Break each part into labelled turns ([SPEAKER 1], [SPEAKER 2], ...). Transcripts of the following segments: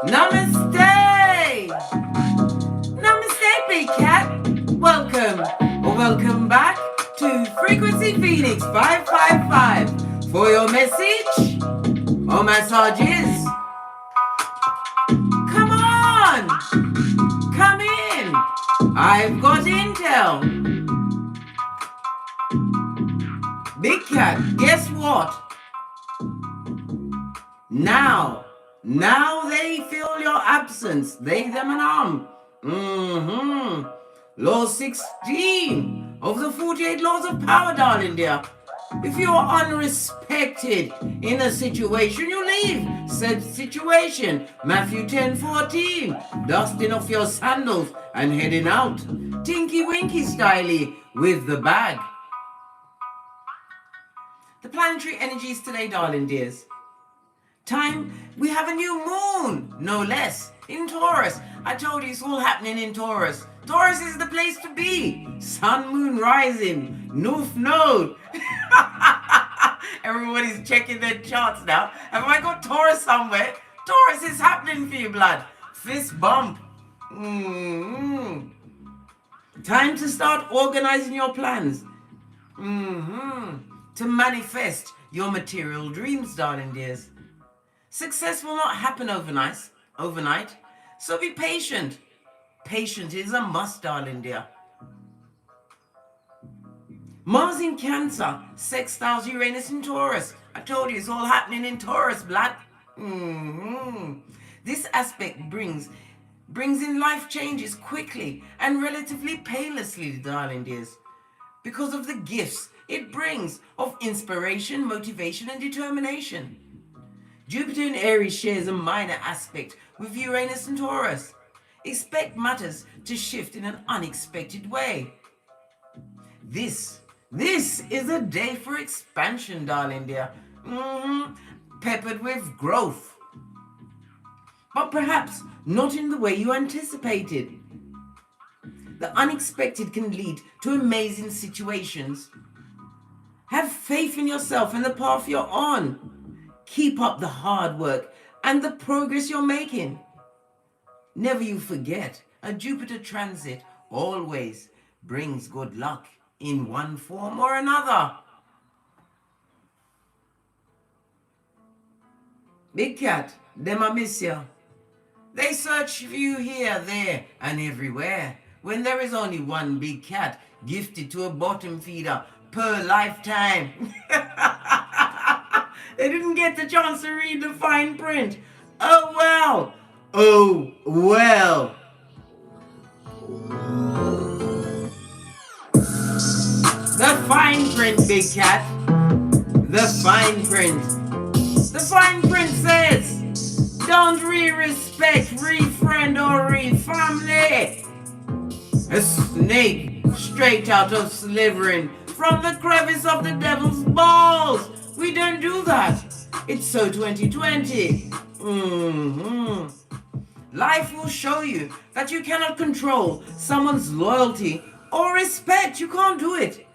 [SPEAKER 1] Namaste! Namaste, Big Cat. Welcome back to Frequency Phoenix 555 for your message or massages. Come on! Come in! I've got intel. Big Cat, guess what? Now they feel your absence. They, them, and Law 16 of the 48 laws of power, darling dear. If you are unrespected in a situation, you leave said situation. Matthew 10:14. Dusting off your sandals and heading out. Tinky Winky styly with the bag. The planetary energies today, darling dears. Time, we have a new moon, no less, in Taurus. I told you it's all happening in Taurus. Taurus is the place to be. Sun, moon rising, North Node. Everybody's checking their charts now. Have I got Taurus somewhere? Taurus is happening for you, blood. Fist bump. Time to start organizing your plans. To manifest your material dreams, darling dears. Success will not happen overnight, so be patient. Patience is a must, darling dear. Mars in Cancer, sextiles Uranus in Taurus. I told you it's all happening in Taurus, blood. This aspect brings in life changes quickly and relatively painlessly, darling dears, because of the gifts it brings of inspiration, motivation, and determination. Jupiter in Aries shares a minor aspect with Uranus and Taurus. Expect matters to shift in an unexpected way. This is a day for expansion, darling dear. Peppered with growth. But perhaps not in the way you anticipated. The unexpected can lead to amazing situations. Have faith in yourself and the path you're on. Keep up the hard work and the progress you're making. Never you forget, a Jupiter transit always brings good luck in one form or another. Big Cat, them I miss ya. They search for you here, there, and everywhere, when there is only one Big Cat gifted to a bottom feeder per lifetime. They didn't get the chance to read the fine print. Oh well. Oh well. The fine print, Big Cat. The fine print. The fine print says, don't re-respect, re-friend, or re-family. A snake straight out of slithering from the crevice of the devil's balls. We don't do that. It's so 2020. Life will show you that you cannot control someone's loyalty or respect. You can't do it.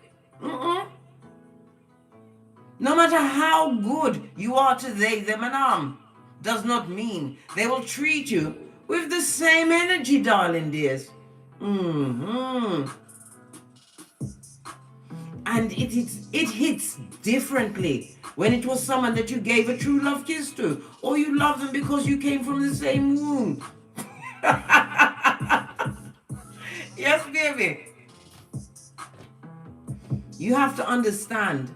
[SPEAKER 1] No matter how good you are to they, them, and does not mean they will treat you with the same energy, darling dears. And it hits differently when it was someone that you gave a true love kiss to, or you love them because you came from the same womb. Yes, baby. You have to understand,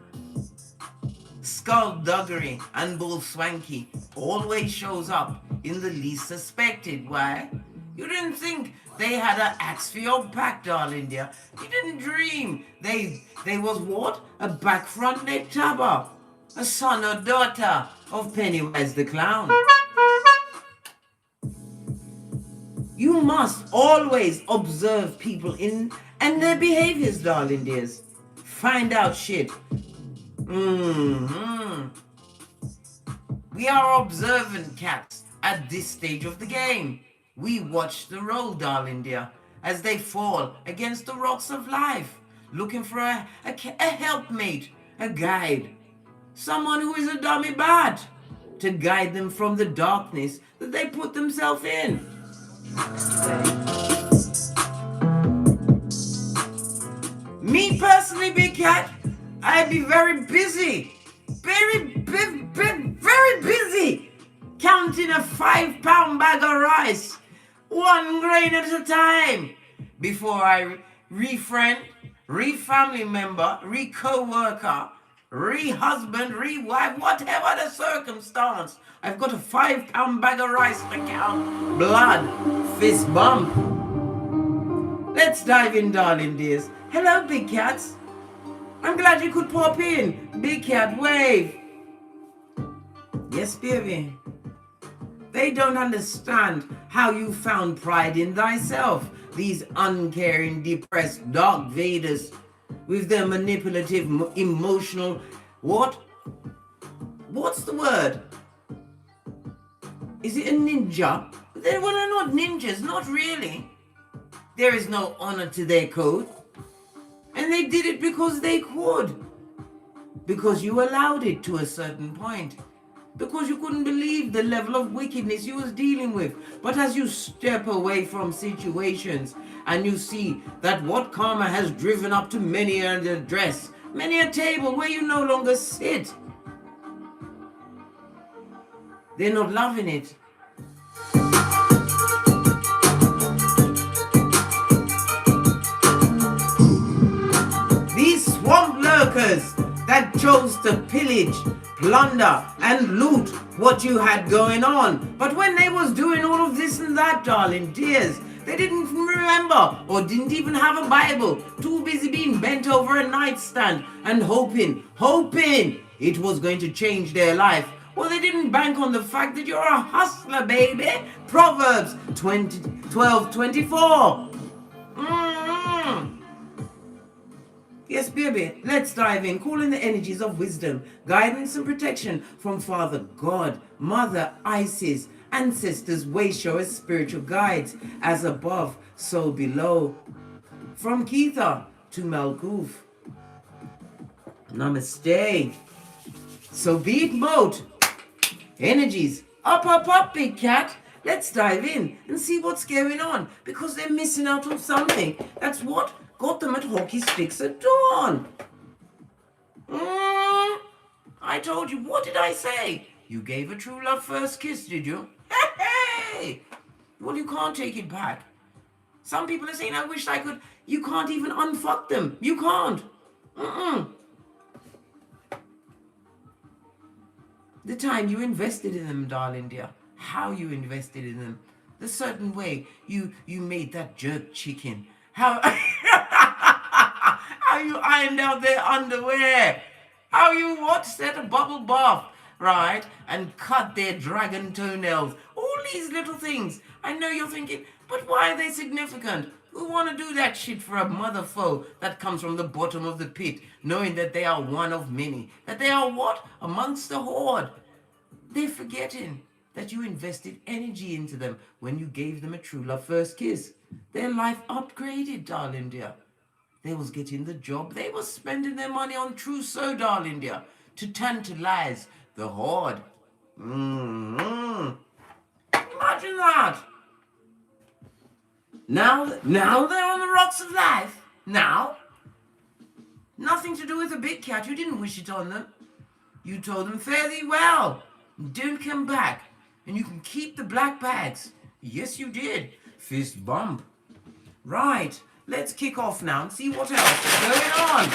[SPEAKER 1] skullduggery and bull swanky always shows up in the least suspected. Why? You didn't think they had an axe for your back, darling dear. You didn't dream they was what? A back front neck tabber. A son or daughter of Pennywise the Clown. You must always observe people and their behaviors, darling dears. Find out shit. We are observant cats at this stage of the game. We watch the road, darling dear, as they fall against the rocks of life, looking for a helpmate, a guide, someone who is a dummy bad, to guide them from the darkness that they put themselves in. Me personally, Big Cat, I'd be very busy, very busy, counting a 5-pound bag of rice, one grain at a time, before I re-friend, re-family member, re-co-worker, re-husband, re-wife, whatever the circumstance. I've got a 5-pound bag of rice to count. Blood, fist bump. Let's dive in, darling dears. Hello, Big Cats. I'm glad you could pop in. Big Cat, wave. Yes, baby. They don't understand how you found pride in thyself. These uncaring, depressed, dark Vedas with their manipulative, emotional, what's the word? Is it a ninja? They're not ninjas, not really. There is no honor to their code. And they did it because they could. Because you allowed it to a certain point. Because you couldn't believe the level of wickedness you was dealing with. But as you step away from situations and you see that what karma has driven up to many an address, many a table where you no longer sit, they're not loving it. These swamp lurkers that chose to pillage, plunder and loot what you had going on. But when they was doing all of this and that, darling dears, they didn't remember or didn't even have a Bible. Too busy being bent over a nightstand and hoping it was going to change their life. Well, they didn't bank on the fact that you're a hustler, baby. Proverbs 12:24. Yes, baby, let's dive in. Call in the energies of wisdom, guidance and protection from Father God, Mother Isis, ancestors, way showers, spiritual guides, as above, so below. From Keitha to Malkuth. Namaste. So be it mode. Energies. Up, Big Cat. Let's dive in and see what's going on, because they're missing out on something. That's what got them at hockey sticks at dawn. I told you, what did I say? You gave a true love first kiss, did you? Hey! Well, you can't take it back. Some people are saying, I wish I could. You can't even unfuck them. You can't. The time you invested in them, darling dear. How you invested in them. The certain way you made that jerk chicken. How you ironed out their underwear. How you set a bubble bath, right? And cut their dragon toenails. All these little things. I know you're thinking, but why are they significant? Who want to do that shit for a mother foe that comes from the bottom of the pit, knowing that they are one of many? That they are what? Amongst the horde. They're forgetting that you invested energy into them when you gave them a true love first kiss. Their life upgraded, darling dear. They was getting the job. They was spending their money on trousseau, darling dear, to tantalize the horde. Imagine that. Now they're on the rocks of life. Now, nothing to do with the Big Cat. You didn't wish it on them. You told them, fare thee well. Don't come back. And you can keep the black bags. Yes, you did. Fist bump. Right. Let's kick off now and see what else is going on.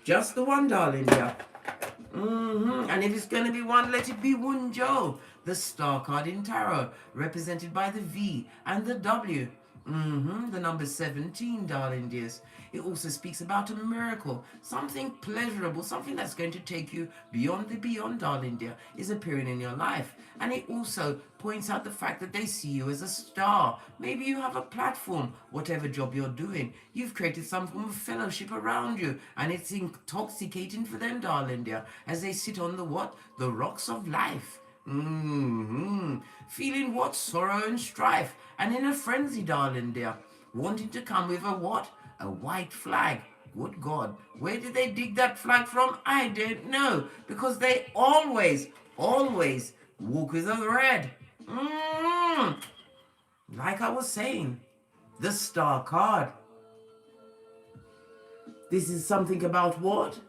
[SPEAKER 1] Just the one, darling, yeah. And if it's going to be one, let it be Wunjo, the star card in tarot, represented by the V and the W. The number 17, darling dears. It also speaks about a miracle, something pleasurable, something that's going to take you beyond the beyond, darling dear, is appearing in your life. And it also points out the fact that they see you as a star. Maybe you have a platform, whatever job you're doing. You've created some form of fellowship around you, and it's intoxicating for them, darling dear, as they sit on the what? The rocks of life. Feeling what? Sorrow and strife, and in a frenzy, darling dear. Wanting to come with a what? A white flag. Good God, where did they dig that flag from? I don't know, because they always walk with a red. Like I was saying, the star card. This is something about what?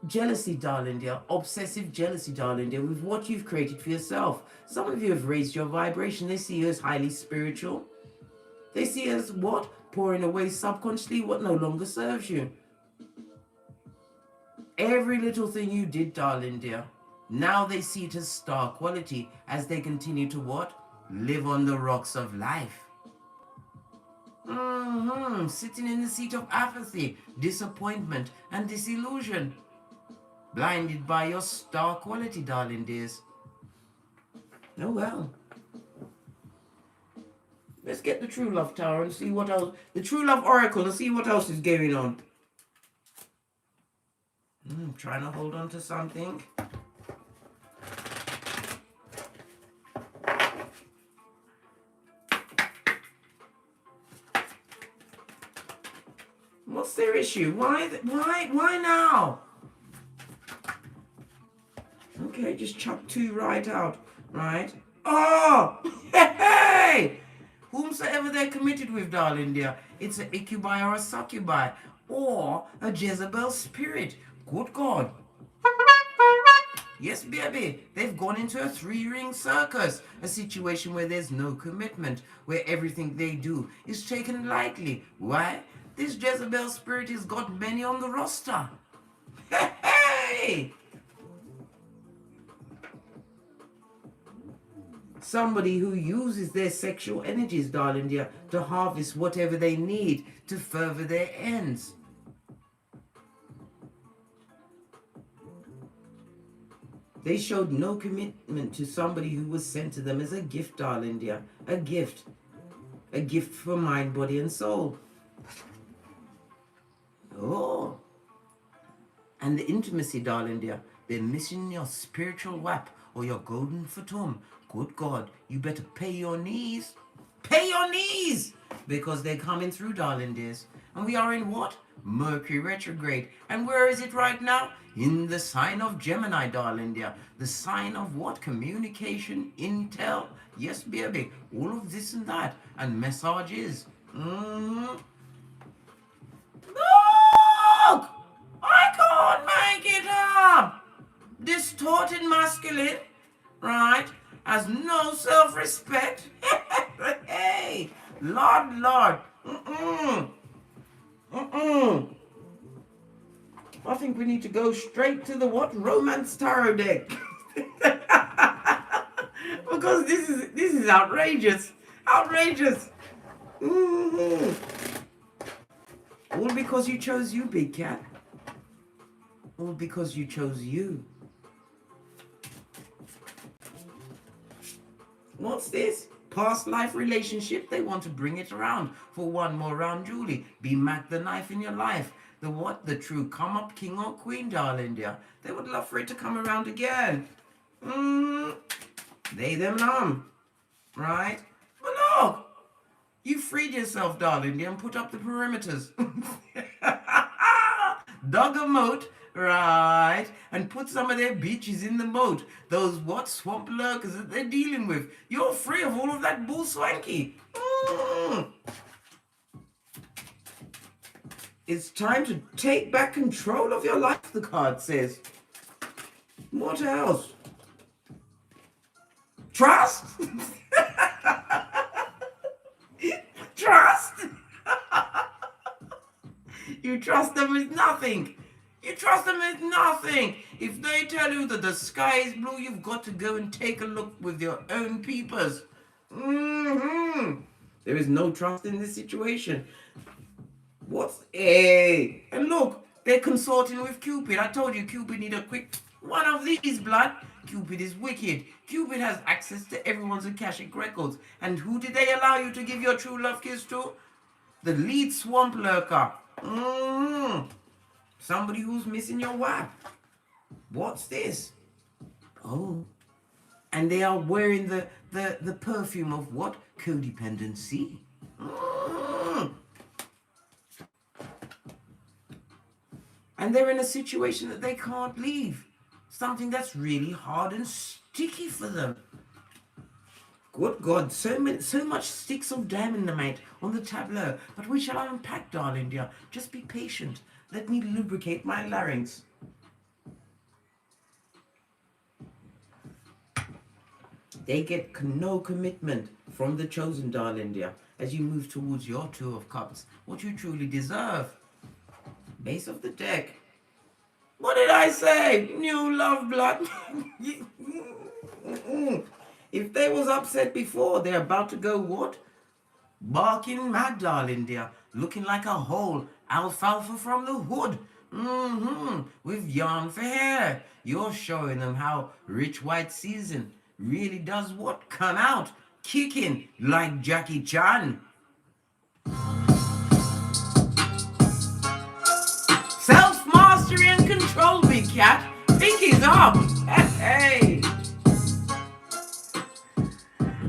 [SPEAKER 1] Jealousy, darling dear. Obsessive jealousy, darling dear, with what you've created for yourself. Some of you have raised your vibration. They see you as highly spiritual. They see you as what? Pouring away subconsciously what no longer serves you. Every little thing you did, darling dear, now they see it as star quality as they continue to what? Live on the rocks of life. Sitting in the seat of apathy, disappointment, and disillusion. Blinded by your star quality, darling dears. Oh well. Let's get the True Love Tower and see what else, the True Love Oracle, and see what else is going on. Trying to hold on to something. What's their issue? Why now? Okay, just chuck two right out, right? Oh, hey! Whomsoever they're committed with, darling dear, it's an incubi or a succubi, or a Jezebel spirit. Good God. Yes, baby, they've gone into a three-ring circus, a situation where there's no commitment, where everything they do is taken lightly. Why? This Jezebel spirit has got many on the roster. Hey! Somebody who uses their sexual energies, darling dear, to harvest whatever they need to further their ends. They showed no commitment to somebody who was sent to them as a gift, darling dear. A gift. A gift for mind, body, and soul. Oh. And the intimacy, darling dear. They're missing your spiritual wap or your golden fatum. Good God, you better pay your knees. Pay your knees! Because they're coming through, darling dears. And we are in what? Mercury retrograde. And where is it right now? In the sign of Gemini, darling dear. The sign of what? Communication, intel. Yes, baby. All of this and that. And messages. Look! I can't make it up! Distorted masculine, right? Has no self-respect. Hey, Lord. I think we need to go straight to the what? Romance tarot deck. Because this is outrageous. Outrageous. All because you chose you, big cat. All because you chose you. What's this? Past life relationship. They want to bring it around for one more round, Julie. Be Mac the knife in your life. The what? The true come up king or queen, darling dear. They would love for it to come around again. They them numb. Right? But look. You freed yourself, darling dear, and put up the perimeters. Dug a moat. Right, and put some of their bitches in the moat. Those what swamp lurkers that they're dealing with. You're free of all of that bull swanky. It's time to take back control of your life, the card says. What else? Trust? Trust? You trust them with nothing. You trust them with nothing. If they tell you that the sky is blue, you've got to go and take a look with your own peepers. There is no trust in this situation. What's hey? And look, they're consorting with Cupid. I told you Cupid need a quick one of these, blood. Cupid is wicked. Cupid has access to everyone's Akashic records. And who did they allow you to give your true love kiss to? The lead swamp lurker. Somebody who's missing your wap. What's this? Oh, And they are wearing the perfume of what? Codependency. Mm. And they're in a situation that they can't leave. Something that's really hard and sticky for them. Good God, so much sticks of dynamite on the tableau. But we shall unpack, darling dear. Just be patient. Let me lubricate my larynx. They get no commitment from the chosen, darling dear, as you move towards your Two of Cups. What you truly deserve. Base of the deck. What did I say? New love blood. If they was upset before, they're about to go what? Barking mad, darling dear. Looking like a whole alfalfa from the hood. With yarn for hair. You're showing them how rich white season really does what? Come out kicking like Jackie Chan. Self-mastery and control, big cat. Pinkies up. Hey.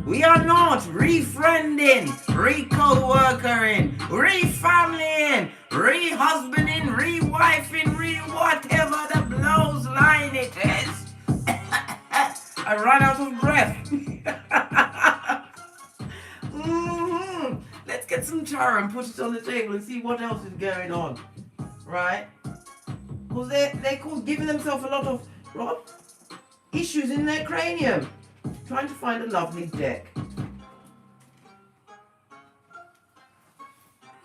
[SPEAKER 1] We are not re-friending, re-co-workering, re-familying, re-husbanding, re-wifing, re-whatever the blows line it is. I ran out of breath. Let's get some tarot and put it on the table and see what else is going on. Right? Because they're giving themselves a lot of issues in their cranium. Trying to find a lovely deck.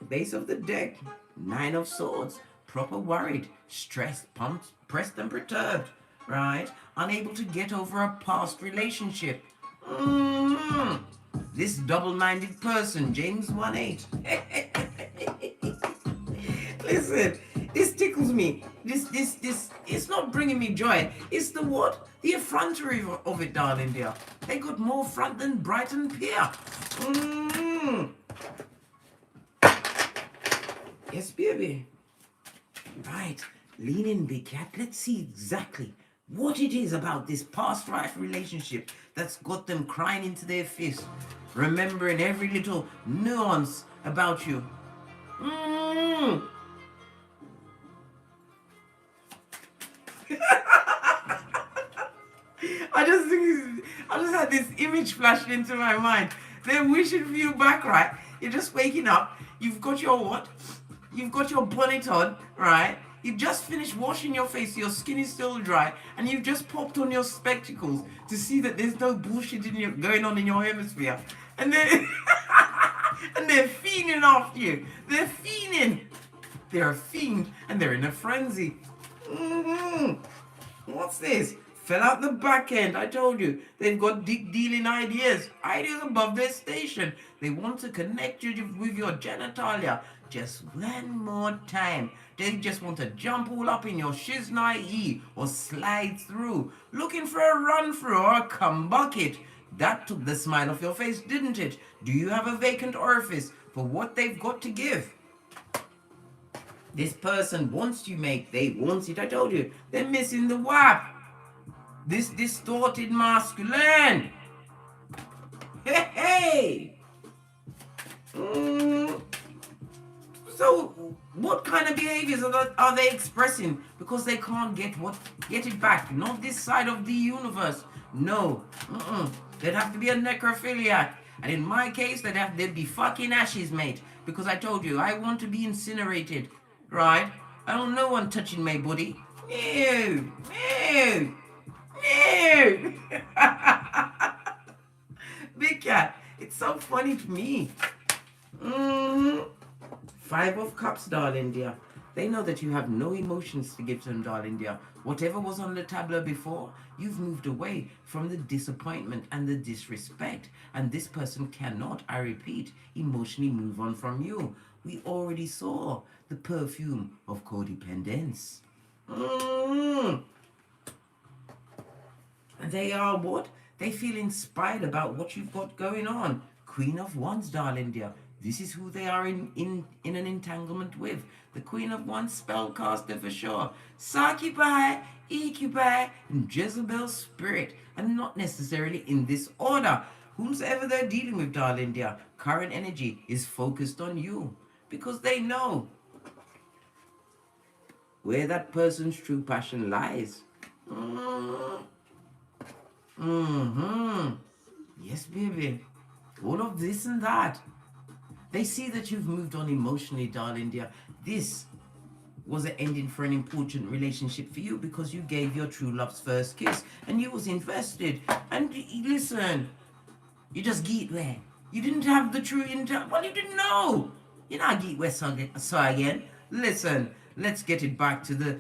[SPEAKER 1] Base of the deck. 9 of Swords. Proper worried. Stressed, pumped, pressed and perturbed. Right? Unable to get over a past relationship. This double-minded person. James 1:8. Listen. This tickles me. This, it's not bringing me joy. It's the what? The effrontery of it, darling dear. They got more front than Brighton Pier. Yes, baby. Right. Lean in, big cat. Let's see exactly what it is about this past life relationship that's got them crying into their fist, remembering every little nuance about you. I just had this image flashed into my mind. They're wishing for you back, right? You're just waking up. You've got your what? You've got your bonnet on, right? You've just finished washing your face, your skin is still dry, and you've just popped on your spectacles to see that there's no bullshit going on in your hemisphere. And they're, and they're fiending after you. They're fiending. They're a fiend, and they're in a frenzy. What's this? Fell out the back end. I told you. They've got dick dealing ideas. Ideas above their station. They want to connect you with your genitalia. Just one more time. They just want to jump all up in your shiznai or slide through. Looking for a run through or a come bucket. That took the smile off your face, didn't it? Do you have a vacant orifice for what they've got to give? This person wants you, mate. They want it. I told you. They're missing the wap. This distorted masculine. Hey. So, what kind of behaviors are they expressing? Because they can't get it back. Not this side of the universe. No. They'd have to be a necrophiliac. And in my case, they'd be fucking ashes, mate. Because I told you, I want to be incinerated. Right? I don't know one touching my body. No. Big cat, it's so funny to me. 5 of Cups, darling dear. They know that you have no emotions to give to them, darling dear. Whatever was on the tableau before, you've moved away from the disappointment and the disrespect. And this person cannot, I repeat, emotionally move on from you. We already saw the perfume of codependence. And they are what? They feel inspired about what you've got going on. Queen of Wands, darling dear. This is who they are in an entanglement with. The Queen of Wands, spellcaster for sure. Succubi, incubi, and Jezebel spirit. And not necessarily in this order. Whomsoever they're dealing with, darling dear, current energy is focused on you. Because they know where that person's true passion lies. Yes, baby. All of this and that. They see that you've moved on emotionally, darling dear. This was an ending for an important relationship for you because you gave your true love's first kiss and you was invested. And listen, you just get where you didn't have the true intent. Well, you didn't know. You not get where so again. Listen, let's get it back to the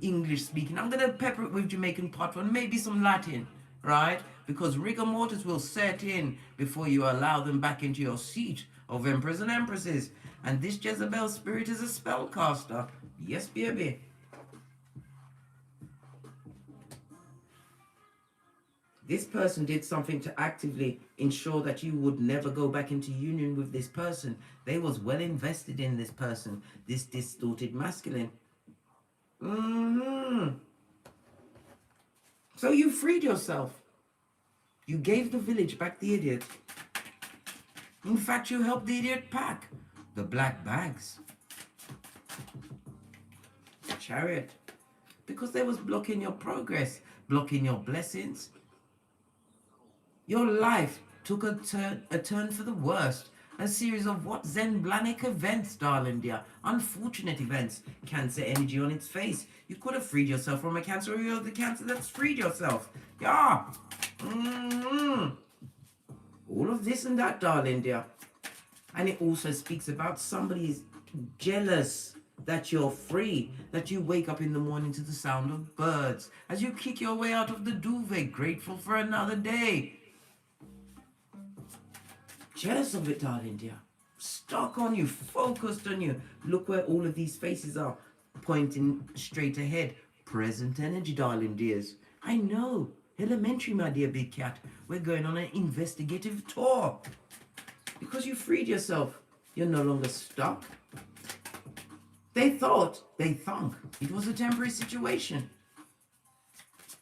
[SPEAKER 1] English speaking. I'm gonna pepper it with Jamaican patois, maybe some Latin, right? Because rigor mortis will set in before you allow them back into your seat of emperors and empresses. And this Jezebel spirit is a spellcaster. Yes, baby. This person did something to actively ensure that you would never go back into union with this person. They was well invested in this person, this distorted masculine. So you freed yourself. You gave the village back the idiot. In fact, you helped the idiot pack the black bags. Chariot. Because they was blocking your progress, blocking your blessings. Your life took a turn for the worst. A series of what Zenblanic events, darling dear. Unfortunate events. Cancer energy on its face. You could have freed yourself from a cancer, or you're the cancer that's freed yourself. Yeah. All of this and that, darling dear. And it also speaks about somebody's jealous that you're free, that you wake up in the morning to the sound of birds, as you kick your way out of the duvet, grateful for another day. Jealous of it, darling dear. Stuck on you, focused on you. Look where all of these faces are, pointing straight ahead. Present energy, darling dears. I know. Elementary, my dear big cat. We're going on an investigative tour. Because you freed yourself. You're no longer stuck. They thought it was a temporary situation.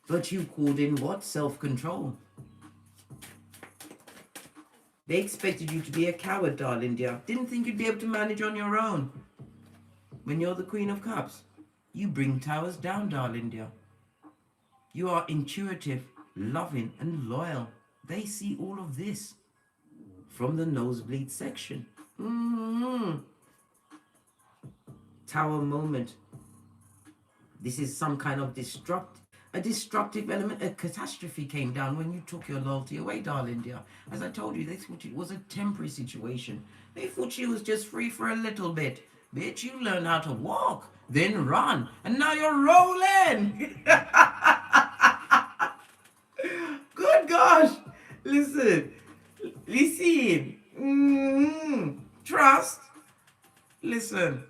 [SPEAKER 1] But you called in what? Self-control. They expected you to be a coward, darling dear. Didn't think you'd be able to manage on your own. When you're the Queen of Cups, you bring towers down, darling dear. You are intuitive, loving, and loyal. They see all of this from the nosebleed section. Tower moment. This is some kind of a destructive element. A catastrophe came down when you took your loyalty away, darling dear. As I told you, they thought it was a temporary situation. They thought she was just free for a little bit. Bitch, you learn how to walk, then run, and now you're rolling. Good gosh. Listen. Trust. Listen.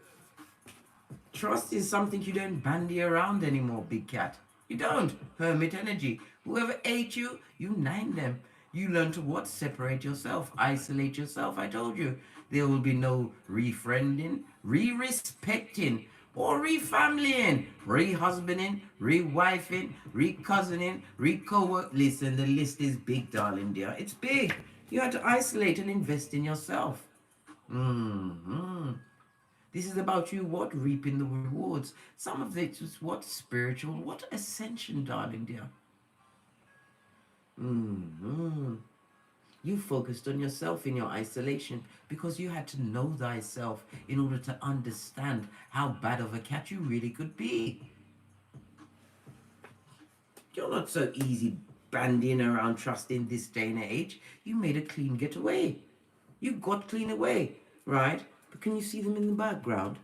[SPEAKER 1] Trust is something you don't bandy around anymore, big cat. You don't. Hermit energy. Whoever ate you, you nine them. You learn to what? Separate yourself. Isolate yourself. I told you. There will be no re-friending, re-respecting, or re-familying, re-husbanding, re-wifing, re-cousining, re-co-work. Listen, the list is big, darling dear. It's big. You had to isolate and invest in yourself. This is about you, what? Reaping the rewards. Some of it is what? Spiritual. What? Ascension, darling dear. You focused on yourself in your isolation because you had to know thyself in order to understand how bad of a cat you really could be. You're not so easy bandying around trust in this day and age. You made a clean getaway. You got clean away, right? But can you see them in the background?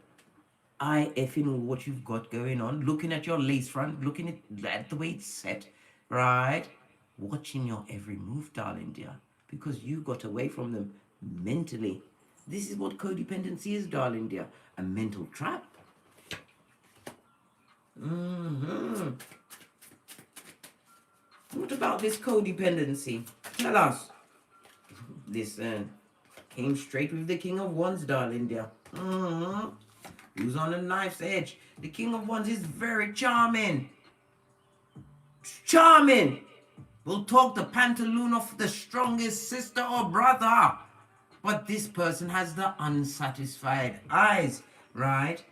[SPEAKER 1] I effing all what you've got going on, looking at your lace front, looking at the way it's set, right? Watching your every move, darling dear, because you got away from them mentally. This is what codependency is, darling dear, a mental trap. What about this codependency? Tell us. Listen, Came straight with the King of Wands, darling dear. Who's on the knife's edge? The King of Wands is very charming. Charming. Will talk the pantaloon of the strongest sister or brother. But this person has the unsatisfied eyes, right?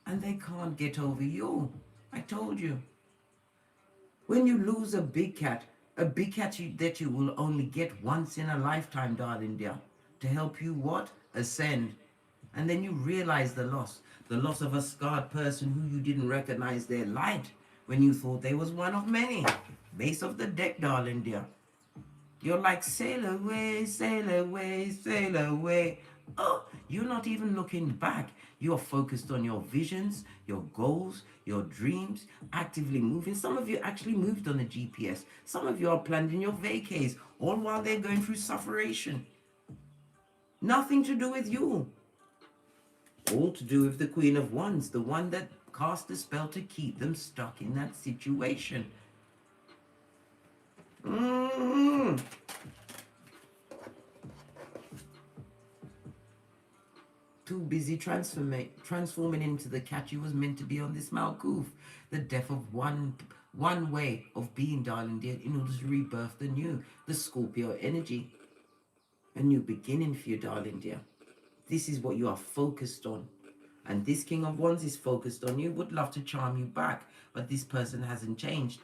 [SPEAKER 1] And they can't get over you. I told you. When you lose a big cat that you will only get once in a lifetime, darling dear, to help you what? Ascend. And then you realize the loss of a scarred person who you didn't recognize their light when you thought they was one of many. Base of the deck, darling dear. You're like, sail away, sail away, sail away. Oh, you're not even looking back. You're focused on your visions, your goals, your dreams, actively moving. Some of you actually moved on a GPS. Some of you are planning your vacays, all while they're going through sufferation. Nothing to do with you. All to do with the Queen of Wands, the one that cast the spell to keep them stuck in that situation. Too busy transforming into the cat you was meant to be on this Malkuth. The death of one way of being, darling dear, in order to rebirth the new, the Scorpio energy. A new beginning for you, darling dear. This is what you are focused on. And this King of Wands is focused on you, would love to charm you back, but this person hasn't changed.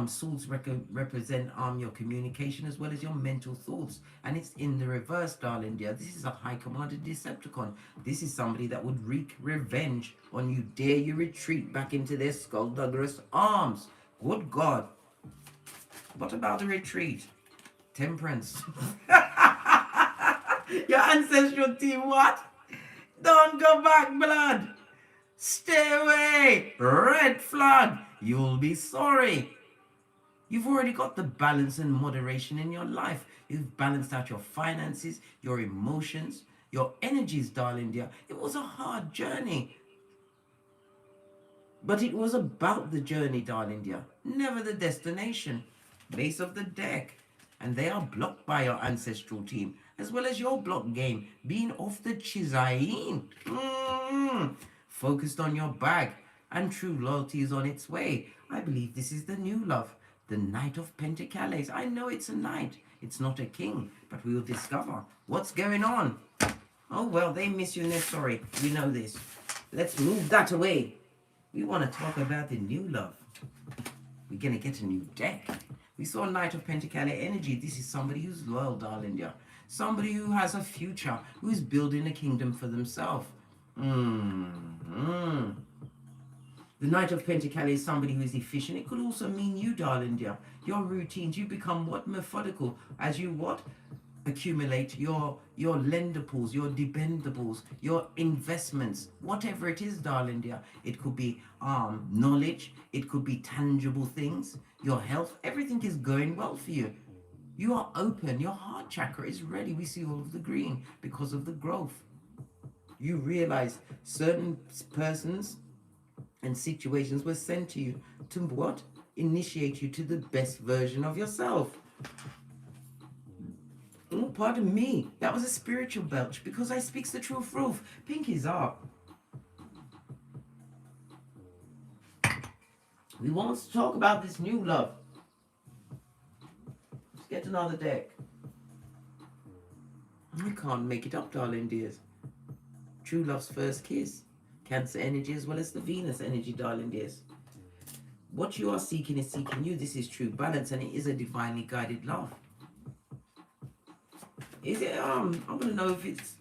[SPEAKER 1] Swords represent your communication as well as your mental thoughts. And it's in the reverse, darling dear. This is a high commanded Decepticon. This is somebody that would wreak revenge on you. Dare you retreat back into their skullduggerous arms. Good God. What about the retreat? Temperance. Your ancestral team, what? Don't go back, blood. Stay away. Red flag. You'll be sorry. You've already got the balance and moderation in your life. You've balanced out your finances, your emotions, your energies, darling dear. It was a hard journey. But it was about the journey, darling dear. Never the destination. Base of the deck. And they are blocked by your ancestral team, as well as your block game, being off the Chizayin. Focused on your bag, and true loyalty is on its way. I believe this is the new love. The Knight of Pentacles. I know it's a knight. It's not a king, but we will discover what's going on. Oh, well, they miss you, sorry. We know this. Let's move that away. We want to talk about the new love. We're going to get a new deck. We saw Knight of Pentacles energy. This is somebody who's loyal, darling dear. Somebody who has a future, who is building a kingdom for themselves. The Knight of Pentacles is somebody who is efficient. It could also mean you, darling dear. Your routines, you become what? Methodical. As you what? Accumulate your lender pools, your debendables, your investments, whatever it is, darling dear. It could be knowledge. It could be tangible things. Your health. Everything is going well for you. You are open. Your heart chakra is ready. We see all of the green because of the growth. You realize certain persons and situations were sent to you to what? Initiate you to the best version of yourself. Oh, pardon me. That was a spiritual belch because I speaks the truth. Pinkies up. We want to talk about this new love. Let's get another deck. I can't make it up, darling dears. True love's first kiss. Cancer energy as well as the Venus energy, darling dears. What you are seeking is seeking you. This is true balance, and it is a divinely guided love. Is it, I want to know if it's,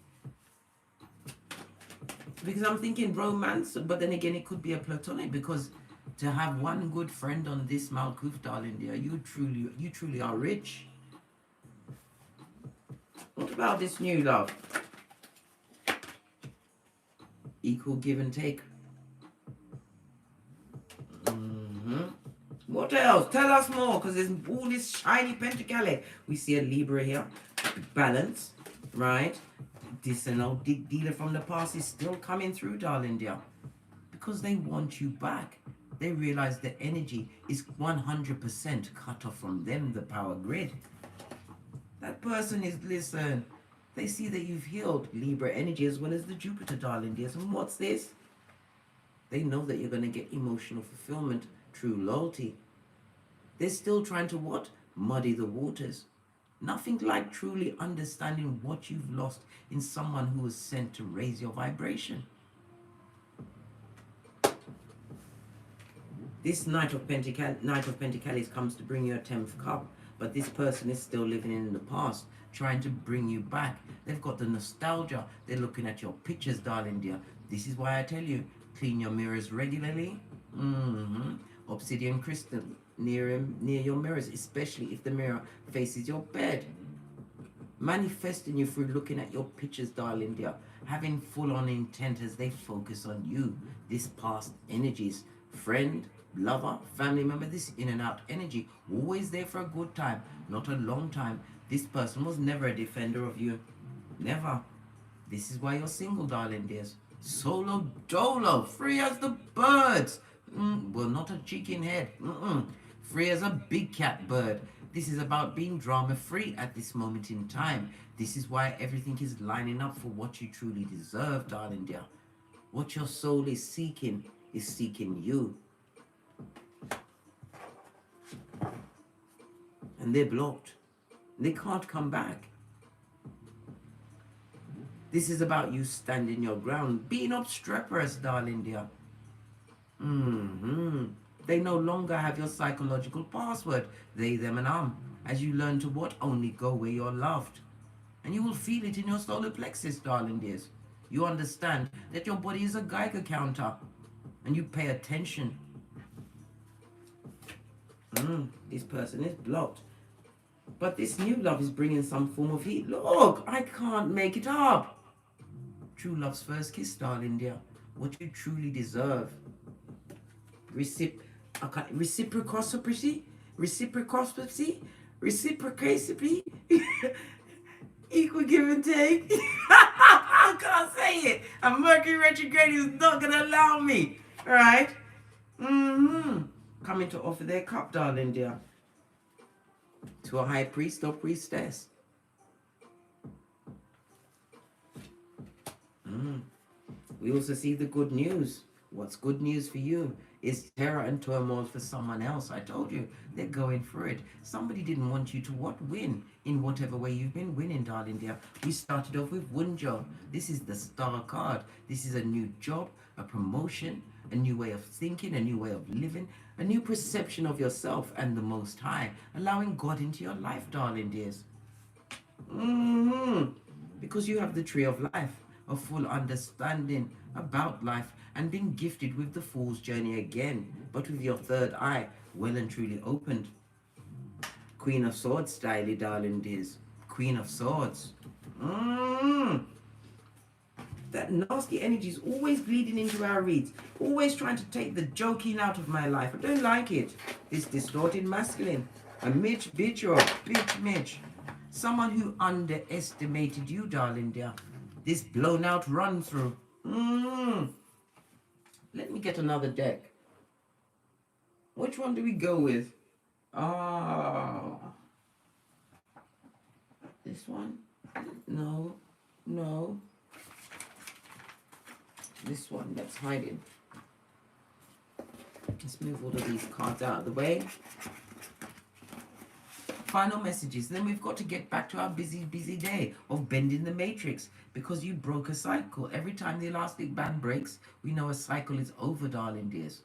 [SPEAKER 1] because I'm thinking romance, but then again, it could be a platonic, because to have one good friend on this Malkuth, darling dear, you truly are rich. What about this new love? Equal give and take. What else? Tell us more, because there's all this shiny pentacale. We see a Libra here. Balance, right? This an old dealer from the past is still coming through, darling dear. Because they want you back. They realize the energy is 100% cut off from them, the power grid. That person is, listen, They see that you've healed Libra energy as well as the Jupiter, darling dears. And what's this? They know that you're going to get emotional fulfillment, true loyalty. They're still trying to what? Muddy the waters. Nothing like truly understanding what you've lost in someone who was sent to raise your vibration. This Knight of Pentacles comes to bring you a 10th cup, but this person is still living in the past, trying to bring you back. They've got the nostalgia. They're looking at your pictures, darling dear. This is why I tell you, clean your mirrors regularly. Obsidian crystal near your mirrors, especially if the mirror faces your bed. Manifesting you through looking at your pictures, darling dear. Having full-on intent as they focus on you. This past energies, friend, lover, family member, this in and out energy, always there for a good time, not a long time. This person was never a defender of you. Never. This is why you're single, darling dears. Solo dolo, free as the birds. Well, not a chicken head. Free as a big cat bird. This is about being drama free at this moment in time. This is why everything is lining up for what you truly deserve, darling dear. What your soul is seeking you. And they're blocked. They can't come back. This is about you standing your ground, being obstreperous, darling dear. They no longer have your psychological password, they, them, and as you learn to what? Only go where you're loved. And you will feel it in your solar plexus, darling dears. You understand that your body is a Geiger counter, and you pay attention. This person is blocked. But this new love is bringing some form of heat. Look, I can't make it up. True love's first kiss, darling dear. What you truly deserve. Reciprocity, equal give and take. I can't say it. And Mercury retrograde is not going to allow me. Right? Coming to offer their cup, darling dear. To a high priest or priestess. We also see the good news. What's good news for you is terror and turmoil for someone else. I told you, they're going through it. Somebody didn't want you to what? Win in whatever way you've been winning, darling dear. We started off with one job. This is the star card. This is a new job, a promotion, a new way of thinking, a new way of living, a new perception of yourself and the Most High, allowing God into your life, darling dears. Because you have the tree of life, a full understanding about life, and being gifted with the Fool's Journey again, but with your third eye well and truly opened. Queen of Swords style, darling dears. Queen of Swords. That nasty energy is always bleeding into our reads, always trying to take the joking out of my life. I don't like it. This distorted masculine. A Mitch bitch or a bitch Mitch. Someone who underestimated you, darling dear. This blown out run through. Let me get another deck. Which one do we go with? This one? No. This one, let's hide it. Let's move all of these cards out of the way. Final messages. Then we've got to get back to our busy day of bending the matrix, because you broke a cycle. Every time the elastic band breaks, we know a cycle is over, darling dears.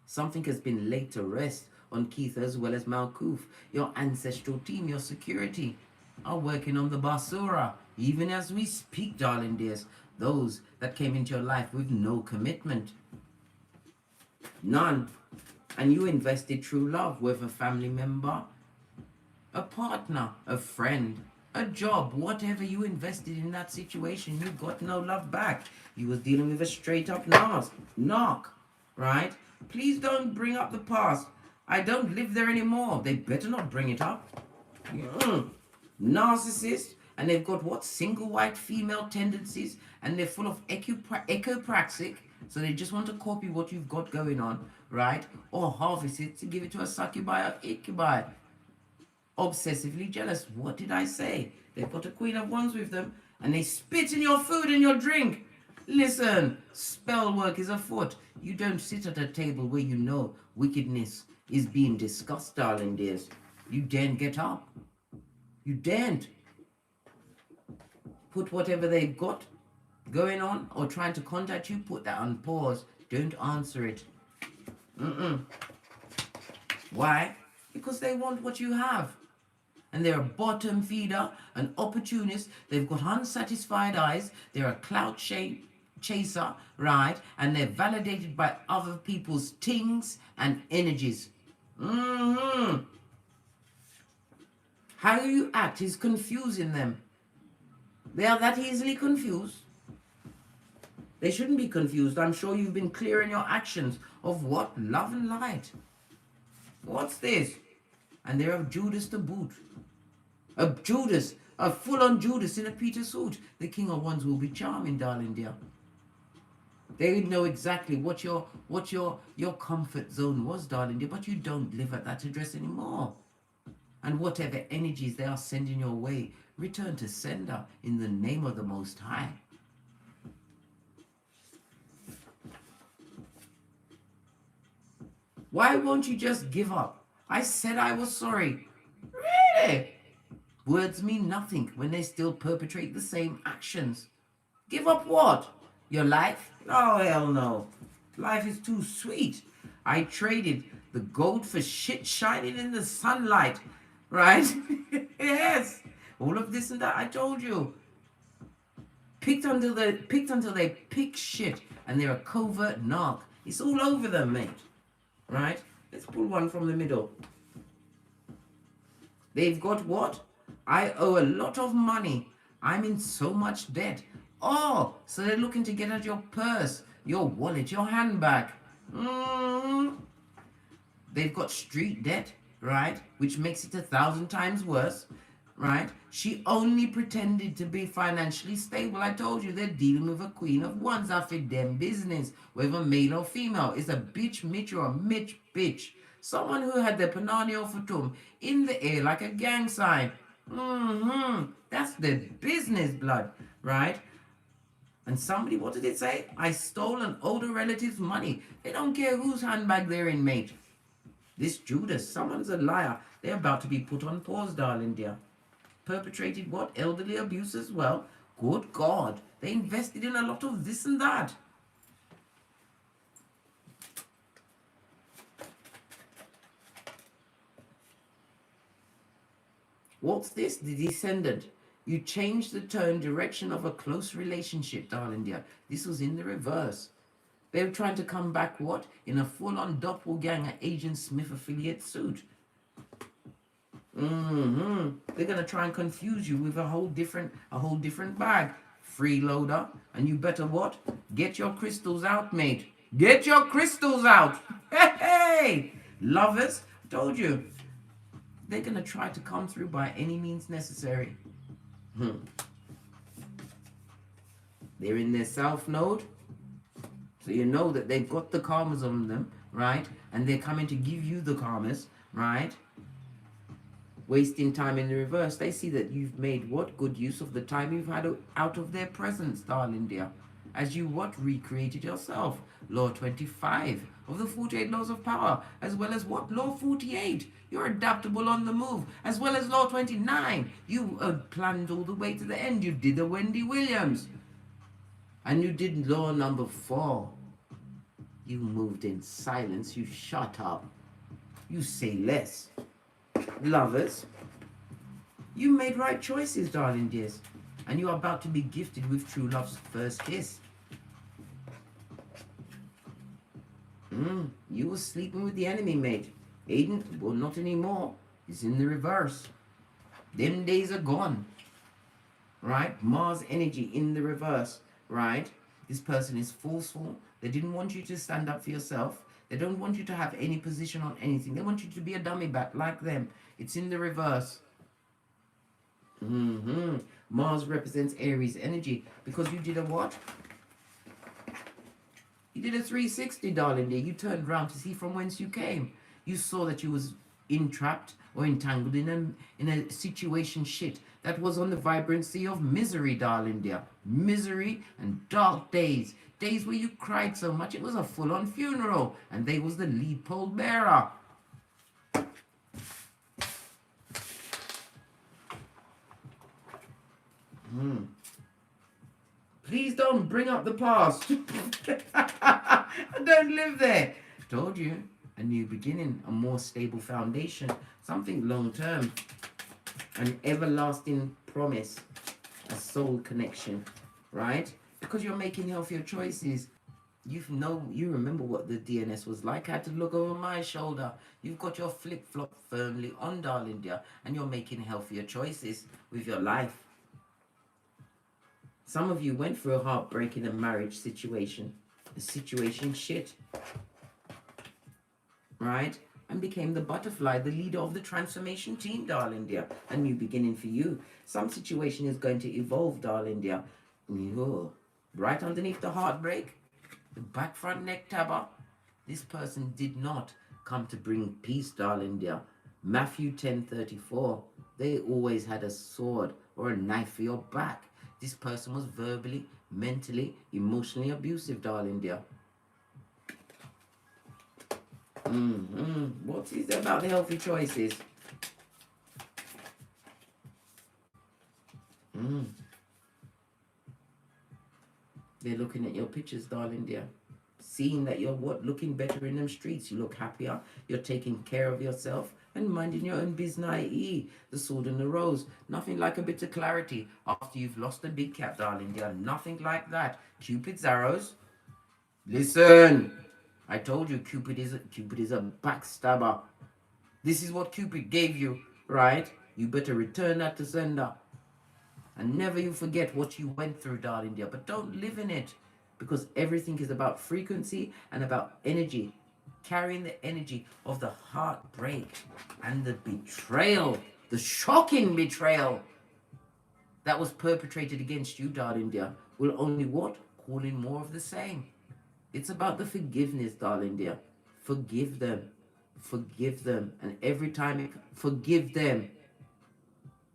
[SPEAKER 1] Something has been laid to rest on Keith as well as Malkuth. Your ancestral team, your security, are working on the Basura, even as we speak, darling dears. Those that came into your life with no commitment. None. And you invested true love with a family member, a partner, a friend, a job, whatever you invested in that situation, you got no love back. You was dealing with a straight up knock, right? Please don't bring up the past. I don't live there anymore. They better not bring it up. Narcissist, and they've got what? Single white female tendencies, and they're full of ecopraxic, so they just want to copy what you've got going on, right? Or harvest it to give it to a succubi or incubi. obsessively jealous. What did I say? They've got a Queen of Wands with them, and they spit in your food and your drink. Listen, spell work is afoot. You don't sit at a table where you know wickedness is being discussed, darling dears. You daren't get up. You daren't put whatever they've got going on or trying to contact you, put that on pause. Don't answer it. Why? Because they want what you have. And they're a bottom feeder, an opportunist. They've got unsatisfied eyes. They're a clout chaser, right? And they're validated by other people's things and energies. How you act is confusing them. They are that easily confused. They shouldn't be confused. I'm sure you've been clear in your actions of what? Love and light. What's this? And they're a Judas to boot. A Judas, a full-on Judas in a Peter suit. The King of Wands will be charming, darling dear. They know exactly what your comfort zone was, darling dear, but you don't live at that address anymore. And whatever energies they are sending your way, return to sender in the name of the Most High. Why won't you just give up? I said I was sorry. Really? Words mean nothing when they still perpetrate the same actions. Give up what? Your life? Oh, hell no. Life is too sweet. I traded the gold for shit shining in the sunlight. Right? Yes. All of this and that, I told you. Picked until they pick shit. And they're a covert narc. It's all over them, mate. Right? Let's pull one from the middle. They've got what? I owe a lot of money. I'm in so much debt. Oh, so they're looking to get at your purse, your wallet, your handbag. They've got street debt, right? Which makes it 1,000 times worse, right? She only pretended to be financially stable. I told you they're dealing with a Queen of Wands. I fit them business, whether male or female. It's a bitch, Mitch, or a Mitch, bitch. Someone who had their Panani or Fatum in the air like a gang sign. That's their business, blood, right? And somebody, what did it say? I stole an older relative's money. They don't care whose handbag they're in, mate. This Judas, someone's a liar. They're about to be put on pause, darling dear. Perpetrated what? Elderly abuse as well. Good God. They invested in a lot of this and that. What's this? The Descendant. You changed the tone, direction of a close relationship, darling dear. This was in the reverse. They were trying to come back, what? In a full-on doppelganger Agent Smith affiliate suit. They're going to try and confuse you with a whole different bag. Freeloader. And you better what? Get your crystals out, mate. Get your crystals out. Hey! Lovers, I told you. They're going to try to come through by any means necessary. They're in their south node. So you know that they've got the karmas on them, right? And they're coming to give you the karmas, right? Wasting time in the reverse. They see that you've made what? Good use of the time you've had out of their presence, darling dear. As you what? Recreated yourself. Law 25 of the 48 laws of power. As well as what? Law 48. You're adaptable on the move. As well as Law 29. You planned all the way to the end. You did a Wendy Williams. And you did law number 4. You moved in silence. You shut up. You say less. Lovers, you made right choices, darling dears. And you are about to be gifted with true love's first kiss. You were sleeping with the enemy, mate. Aiden, well, not anymore. It's in the reverse. Them days are gone. Right? Mars energy in the reverse. Right? This person is forceful. They didn't want you to stand up for yourself. They don't want you to have any position on anything. They want you to be a dummy bat like them. It's in the reverse. Mars represents Aries energy because you did a what? You did a 360, darling dear. You turned around to see from whence you came. You saw that you was entrapped or entangled in a situation shit that was on the vibrancy of misery, darling dear. Misery and dark days. Days where you cried so much it was a full-on funeral, and they was the lead pole bearer. Please don't bring up the past. Don't live there. Told you. A new beginning, a more stable foundation, something long term, an everlasting promise, a soul connection, right? Because you're making healthier choices. You remember what the DNS was like. I had to look over my shoulder. You've got your flip-flop firmly on, darling dear, and you're making healthier choices with your life. Some of you went through a heartbreak in a marriage situation, a situation shit, right? And became the butterfly, the leader of the transformation team, darling dear. A new beginning for you. Some situation is going to evolve, darling dear. Right underneath the heartbreak, the back front neck tabber, this person did not come to bring peace, darling dear. Matthew 10:34. They always had a sword or a knife for your back. This person was verbally, mentally, emotionally abusive, darling dear. What is it about the healthy choices? They're looking at your pictures, darling dear. Seeing that you're looking better in them streets. You look happier. You're taking care of yourself and minding your own business, i.e. the sword and the rose. Nothing like a bit of clarity after you've lost a big cat, darling dear. Nothing like that. Cupid's arrows. Listen. I told you Cupid is a backstabber. This is what Cupid gave you, right? You better return that to sender. And never you forget what you went through, darling dear. But don't live in it. Because everything is about frequency and about energy. Carrying the energy of the heartbreak and the betrayal. The shocking betrayal that was perpetrated against you, darling dear, will only what? Call in more of the same. It's about the forgiveness, darling dear. Forgive them. Forgive them. And every time, forgive them.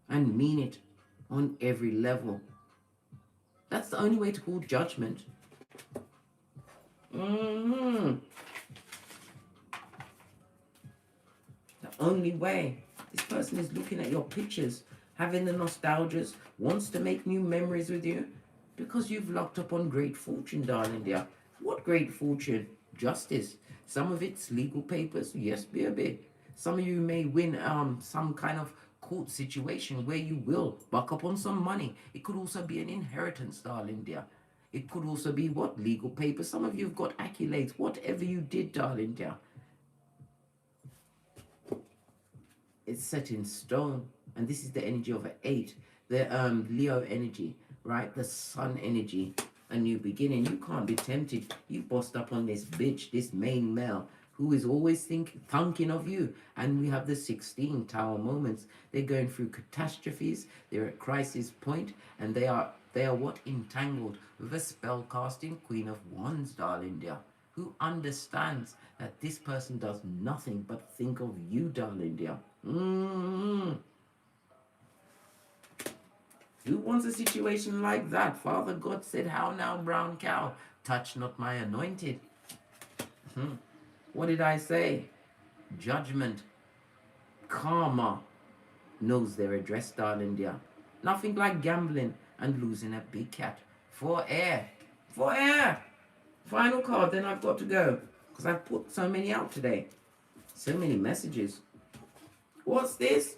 [SPEAKER 1] And mean it on every level. That's the only way to call judgment. The only way. This person is looking at your pictures, having the nostalgias, wants to make new memories with you, because you've locked up on great fortune, darling dear. What great fortune? Justice. Some of it's legal papers. Yes, baby. Some of you may win some kind of court situation where you will buck up on some money. It could also be an inheritance, darling dear. It could also be what? Legal papers. Some of you have got accolades. Whatever you did, darling dear, it's set in stone. And this is the energy of an 8. The Leo energy, right? The sun energy. A new beginning. You can't be tempted. You bossed up on this bitch, this main male, who is always thinking of you. And we have the 16 tower moments. They're going through catastrophes. They're at crisis point, and they are what? Entangled with a spell casting Queen of Wands, darling dear, who understands that this person does nothing but think of you, darling dear. Who wants a situation like that? Father God said, how now, brown cow? Touch not my anointed. What did I say? Judgment, karma knows their address, darling dear. Nothing like gambling and losing a big cat. For air. For air. Final card, then I've got to go. Because I've put so many out today. So many messages. What's this?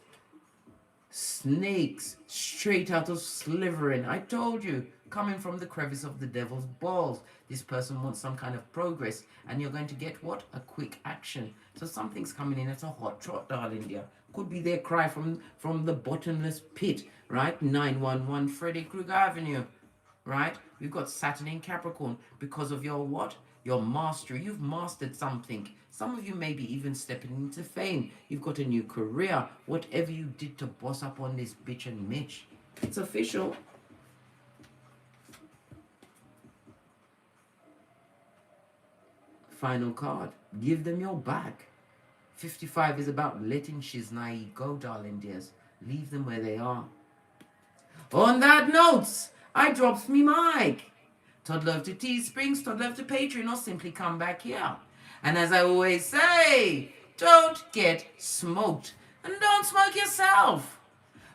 [SPEAKER 1] Snakes straight out of Slytherin. I told you, coming from the crevice of the devil's balls. This person wants some kind of progress, and you're going to get what? A quick action. So something's coming in at a hot trot, darling dear. Could be their cry from the bottomless pit, right? 911 Freddy Krueger Avenue, right? We've got Saturn in Capricorn because of your what? Your mastery. You've mastered something. Some of you may be even stepping into fame. You've got a new career. Whatever you did to boss up on this bitch and Mitch, it's official. Final card. Give them your back. 55 is about letting shiznai go, darling dears. Leave them where they are. On that note, I drops me mic. Toddler to Teesprings, toddler to Patreon, or simply come back here. And as I always say, don't get smoked. And don't smoke yourself.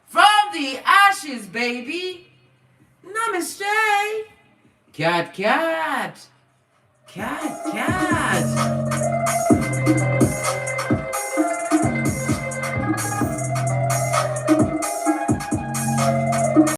[SPEAKER 1] From the ashes, baby. Namaste. Cat, cat. Cat, cat.